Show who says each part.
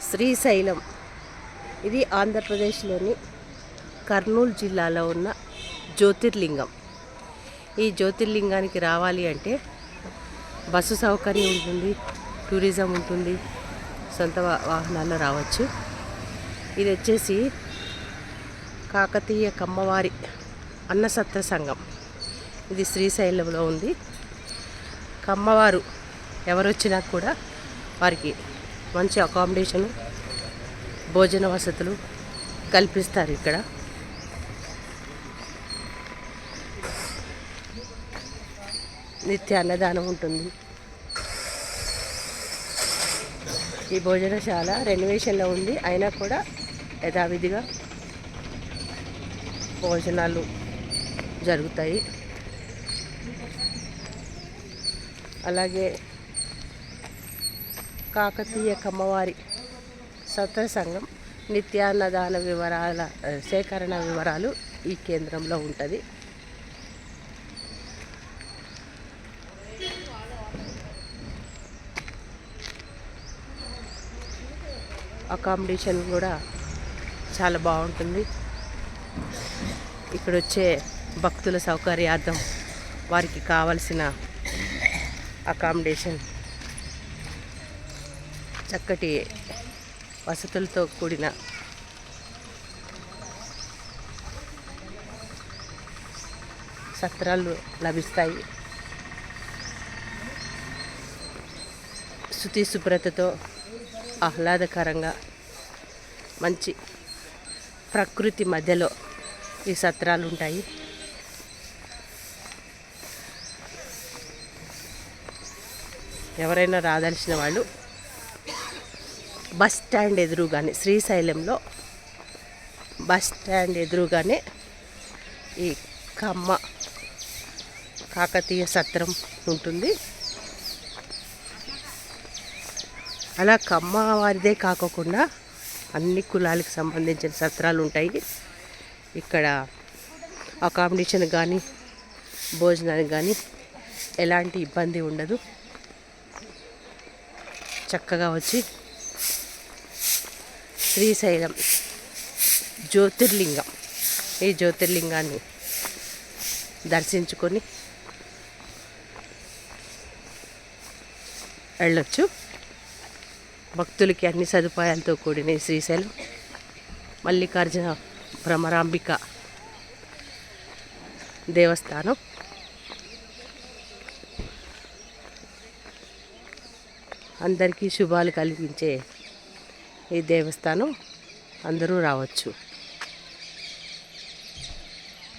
Speaker 1: శ్రీశైలం ఇది ఆంధ్రప్రదేశ్లోని కర్నూలు జిల్లాలో ఉన్న జ్యోతిర్లింగం. ఈ జ్యోతిర్లింగానికి రావాలి అంటే బస్సు సౌకర్యం ఉంటుంది, టూరిజం ఉంటుంది, సొంత వాహనాల్లో రావచ్చు. ఇది వచ్చేసి కాకతీయ కమ్మవారి అన్నసత్ర సంఘం. ఇది శ్రీశైలంలో ఉంది. కమ్మవారు ఎవరు వచ్చినా కూడా వారికి మంచి అకామిడేషను, భోజన వసతులు కల్పిస్తారు. ఇక్కడ నిత్య అన్నదానం ఉంటుంది. ఈ భోజనశాల రెనోవేషన్లో ఉంది, అయినా కూడా యథావిధిగా భోజనాలు జరుగుతాయి. అలాగే కాకతీయ కమ్మవారి సత్ర సంఘం నిత్యాన్నదాన వివరాల సేకరణ వివరాలు ఈ కేంద్రంలో ఉంటుంది. అకామిడేషన్ కూడా చాలా బాగుంటుంది. ఇక్కడ వచ్చే భక్తుల సౌకర్యార్థం వారికి కావలసిన అకామిడేషన్ చక్కటి వసతులతో కూడిన సత్రాలు లభిస్తాయి. శుచి శుభ్రతతో ఆహ్లాదకరంగా మంచి ప్రకృతి మధ్యలో ఈ సత్రాలు ఉంటాయి. ఎవరైనా రాదలిచిన వాళ్ళు బస్ స్టాండ్ ఎదురుగానే, శ్రీశైలంలో బస్ స్టాండ్ ఎదురుగానే ఈ కాకతీయ సత్రం ఉంటుంది. అలా కమ్మ వారిదే కాకుండా అన్ని కులాలకు సంబంధించిన సత్రాలు ఉంటాయి. ఇక్కడ అకామిడేషన్ కానీ భోజనానికి కానీ ఎలాంటి ఇబ్బంది ఉండదు. చక్కగా వచ్చి శ్రీశైలం జ్యోతిర్లింగం, ఈ జ్యోతిర్లింగాన్ని దర్శించుకొని వెళ్ళొచ్చు. భక్తులకి అన్ని సదుపాయాలతో కూడిన శ్రీశైలం మల్లికార్జున భ్రమరాంబిక దేవస్థానం. అందరికీ శుభాలు కలిగించే ఈ దేవస్థానం, అందరూ రావచ్చు.